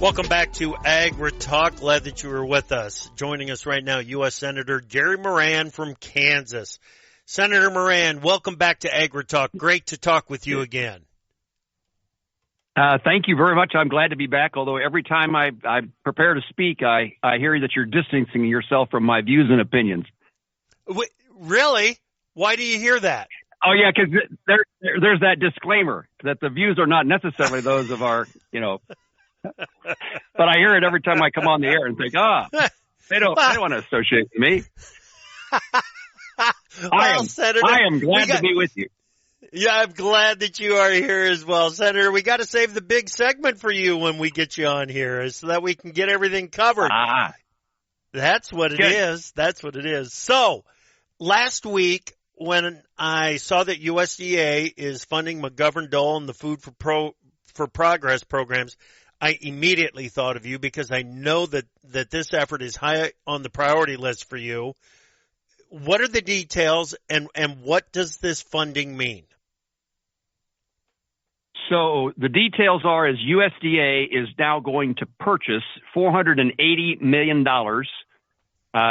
Welcome back to AgriTalk. Glad that you were with us. Joining us right now, U.S. Senator Jerry Moran from Kansas. Senator Moran, welcome back to AgriTalk. Great to talk with you again. Thank you very much. I'm glad to be back, although every time I prepare to speak, I hear that you're distancing yourself from my views and opinions. Really? Why do you hear that? Oh, yeah, because there's that disclaimer that the views are not necessarily those of our, but I hear it every time I come on the air and think, they don't want to associate with me. Senator, I am glad to be with you. Yeah, I'm glad that you are here as well. Senator, we got to save the big segment for you when we get you on here so that we can get everything covered. That's what it is. That's what it is. So, last week when I saw that USDA is funding McGovern-Dole and the Food for Progress programs, I immediately thought of you because I know that this effort is high on the priority list for you. What are the details and what does this funding mean? So the details are is USDA is now going to purchase $480 million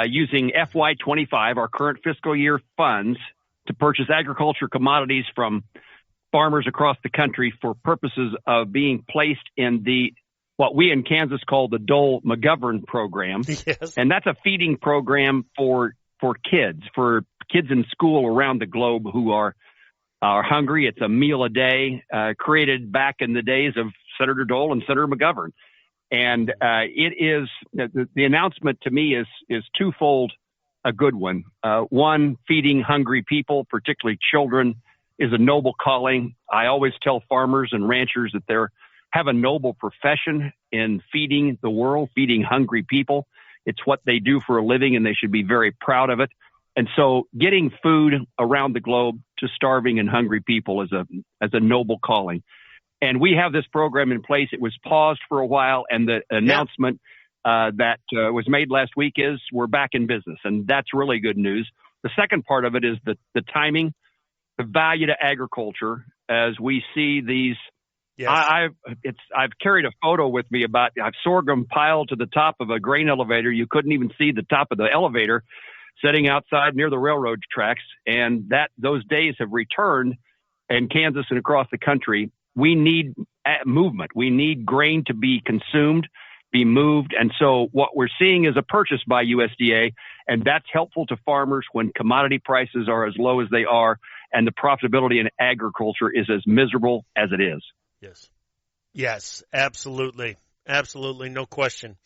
using FY25, our current fiscal year funds, to purchase agriculture commodities from farmers across the country for purposes of being placed in what we in Kansas call the Dole McGovern program. Yes. And that's a feeding program for kids in school around the globe who are hungry. It's a meal a day, created back in the days of Senator Dole and Senator McGovern. And it is the announcement to me is twofold a good one. One, feeding hungry people, particularly children, is a noble calling. I always tell farmers and ranchers that they have a noble profession in feeding the world, feeding hungry people. It's what they do for a living, and they should be very proud of it. And so getting food around the globe to starving and hungry people is a noble calling. And we have this program in place. It was paused for a while, and the announcement that was made last week is we're back in business, and that's really good news. The second part of it is the timing, the value to agriculture as we see these. Yes. I've carried a photo with me I've sorghum piled to the top of a grain elevator. You couldn't even see the top of the elevator sitting outside near the railroad tracks. And those days have returned in Kansas and across the country. We need movement. We need grain to be consumed, be moved. And so what we're seeing is a purchase by USDA, and that's helpful to farmers when commodity prices are as low as they are and the profitability in agriculture is as miserable as it is. Yes, absolutely. Absolutely. No question.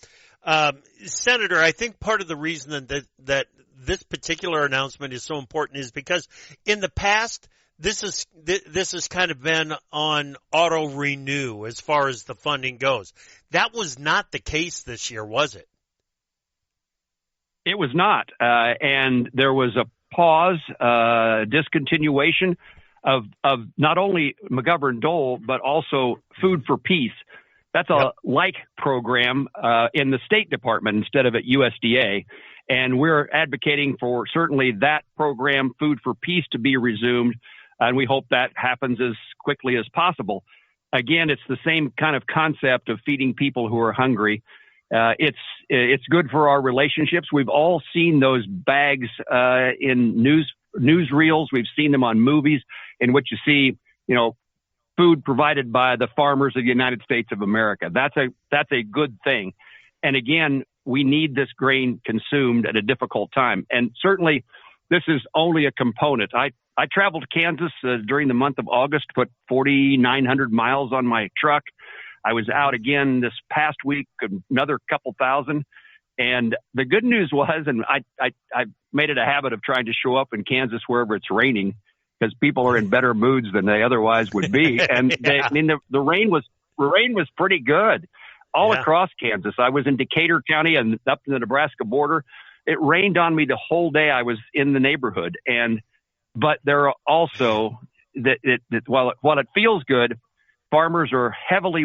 Senator, I think part of the reason that this particular announcement is so important is because in the past, this has kind of been on auto renew as far as the funding goes. That was not the case this year, was it? It was not. And there was a pause, discontinuation of not only McGovern-Dole, but also Food for Peace. That's a like program in the State Department instead of at USDA. And we're advocating for certainly that program, Food for Peace, to be resumed. And we hope that happens as quickly as possible. Again, it's the same kind of concept of feeding people who are hungry. It's good for our relationships. We've all seen those bags in newsreels. We've seen them on movies in which you see, food provided by the farmers of the United States of America. That's a good thing. And again, we need this grain consumed at a difficult time. And certainly this is only a component. I traveled to Kansas during the month of August, put 4,900 miles on my truck. I was out again this past week, another couple thousand. And the good news was, and I made it a habit of trying to show up in Kansas wherever it's raining because people are in better moods than they otherwise would be. And the rain was pretty good all across Kansas. I was in Decatur County and up to the Nebraska border. It rained on me the whole day I was in the neighborhood. But there are also while it feels good, farmers are heavily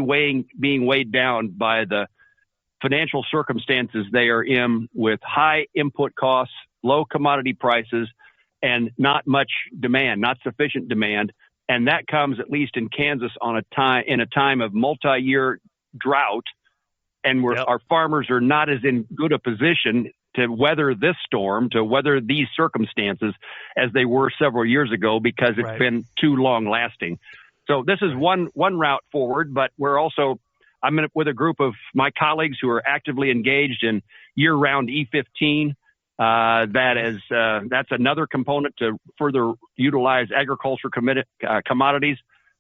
being weighed down by the financial circumstances they are in with high input costs, low commodity prices, and not much demand, not sufficient demand. And that comes, at least in Kansas, in a time of multi-year drought and our farmers are not as in good a position to weather this storm, to weather these circumstances as they were several years ago, because it's been too long lasting. So this is one route forward, but I'm with a group of my colleagues who are actively engaged in year-round E15. That's another component to further utilize agriculture commodities.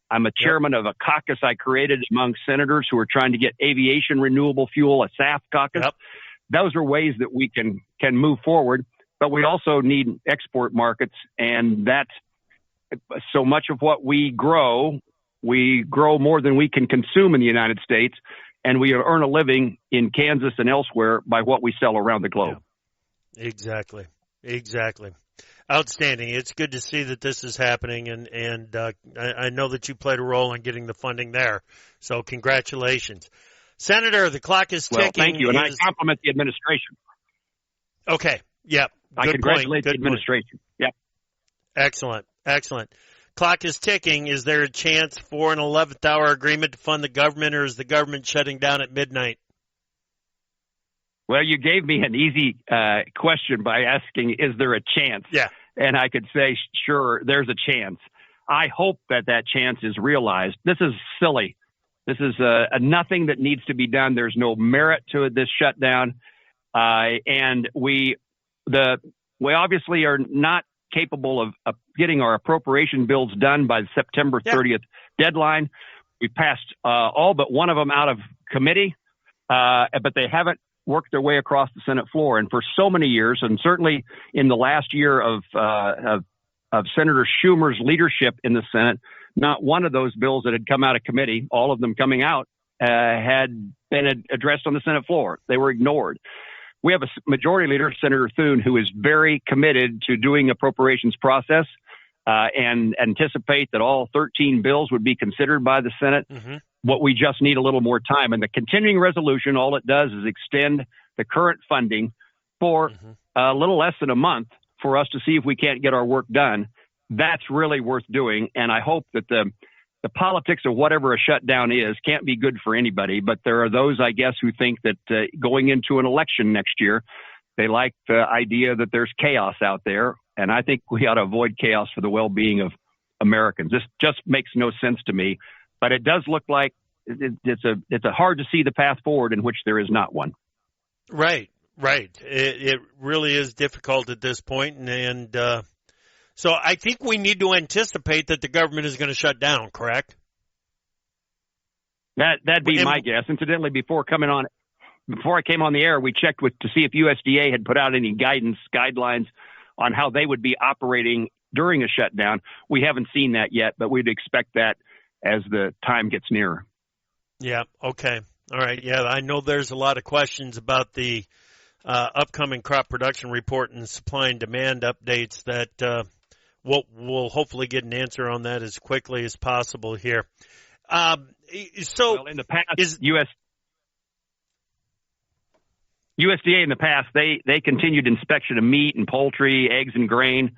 I'm a chairman of a caucus I created among senators who are trying to get aviation renewable fuel, a SAF caucus. Those are ways that we can move forward, but we also need export markets, and that's so much of what we grow more than we can consume in the United States, and we earn a living in Kansas and elsewhere by what we sell around the globe. Yeah. Exactly. Outstanding. It's good to see that this is happening, and I know that you played a role in getting the funding there. So congratulations. Senator, the clock is ticking. Well, thank you, and I compliment the administration. Okay. Yep. I congratulate the administration. Yep. Excellent. Clock is ticking. Is there a chance for an 11th hour agreement to fund the government, or is the government shutting down at midnight? Well, you gave me an easy question by asking, is there a chance? Yeah. And I could say, sure, there's a chance. I hope that chance is realized. This is silly. This is a nothing that needs to be done. There's no merit to this shutdown. And we obviously are not capable of getting our appropriation bills done by the September 30th deadline. We passed all but one of them out of committee, but they haven't worked their way across the Senate floor. And for so many years, and certainly in the last year of Senator Schumer's leadership in the Senate, not one of those bills that had come out of committee, all of them coming out, had been addressed on the Senate floor. They were ignored. We have a majority leader, Senator Thune, who is very committed to doing appropriations process and anticipate that all 13 bills would be considered by the Senate. Mm-hmm. What we just need a little more time. And the continuing resolution, all it does is extend the current funding for a little less than a month for us to see if we can't get our work done. That's really worth doing. And I hope that the politics of whatever a shutdown is can't be good for anybody. But there are those, I guess, who think that going into an election next year, they like the idea that there's chaos out there. And I think we ought to avoid chaos for the well-being of Americans. This just makes no sense to me. But it does look like it's a hard to see the path forward in which there is not one. Right. It really is difficult at this point, and so I think we need to anticipate that the government is going to shut down. Correct? That'd be my guess. Incidentally, before I came on the air, we checked to see if USDA had put out any guidelines on how they would be operating during a shutdown. We haven't seen that yet, but we'd expect that as the time gets nearer. Yeah. Okay. All right. Yeah. I know there's a lot of questions about the upcoming crop production report and supply and demand updates that we'll hopefully get an answer on that as quickly as possible here. So in the past, USDA in the past, they continued inspection of meat and poultry, eggs and grain.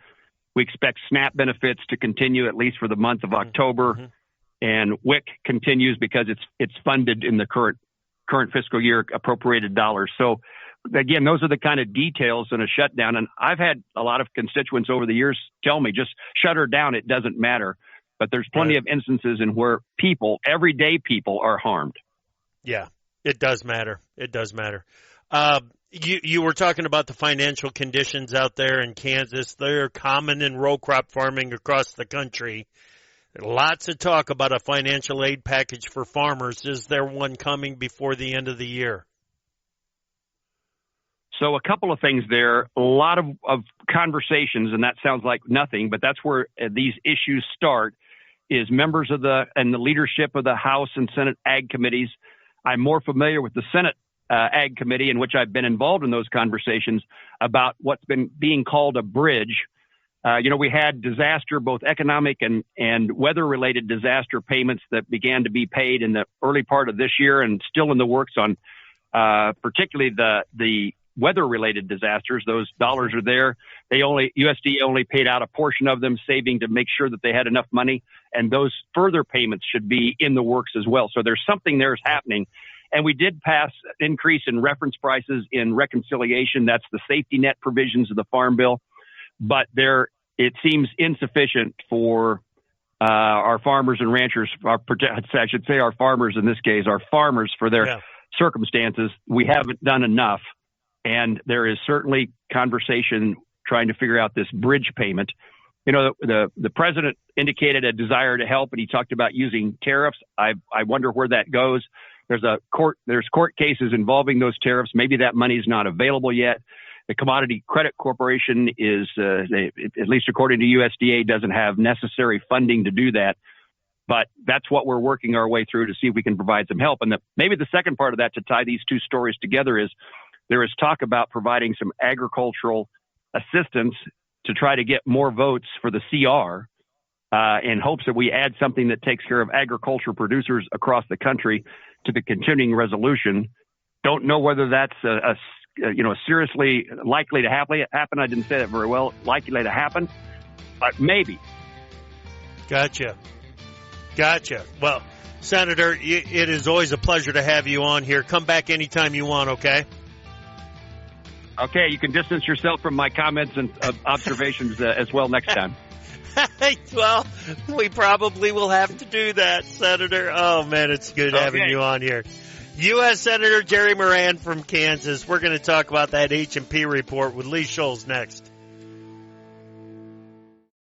We expect SNAP benefits to continue at least for the month of October. Mm-hmm. And WIC continues because it's funded in the current fiscal year appropriated dollars. So, again, those are the kind of details in a shutdown. And I've had a lot of constituents over the years tell me, just shut her down. It doesn't matter. But there's plenty of instances in where everyday people are harmed. Yeah, it does matter. You were talking about the financial conditions out there in Kansas. They're common in row crop farming across the country. Lots of talk about a financial aid package for farmers. Is there one coming before the end of the year? So a couple of things there. A lot of conversations, and that sounds like nothing, but that's where these issues start, is members of the leadership of the House and Senate Ag committees. I'm more familiar with the Senate Ag committee, in which I've been involved in those conversations about what's been being called a bridge. We had disaster, both economic and weather-related disaster payments that began to be paid in the early part of this year and still in the works on particularly the weather-related disasters. Those dollars are there. USDA only paid out a portion of them, saving to make sure that they had enough money, and those further payments should be in the works as well. So there's something there's happening. And we did pass increase in reference prices in reconciliation. That's the safety net provisions of the Farm Bill. But it seems insufficient for our farmers and ranchers, I should say our farmers in this case, our farmers for their circumstances. We haven't done enough. And there is certainly conversation trying to figure out this bridge payment. The president indicated a desire to help, and he talked about using tariffs. I wonder where that goes. There's court cases involving those tariffs. Maybe that money is not available yet. The Commodity Credit Corporation is, at least according to USDA, doesn't have necessary funding to do that. But that's what we're working our way through to see if we can provide some help. And maybe the second part of that, to tie these two stories together, is there is talk about providing some agricultural assistance to try to get more votes for the CR in hopes that we add something that takes care of agriculture producers across the country to the continuing resolution. Don't know whether that's seriously likely to happen. I didn't say that very well. Likely to happen, but maybe. Gotcha. Well, Senator, it is always a pleasure to have you on here. Come back anytime you want, okay? Okay, you can distance yourself from my comments and observations as well next time. Well, we probably will have to do that, Senator. Oh, man, it's good having you on here. U.S. Senator Jerry Moran from Kansas. We're going to talk about that H&P report with Lee Scholes next.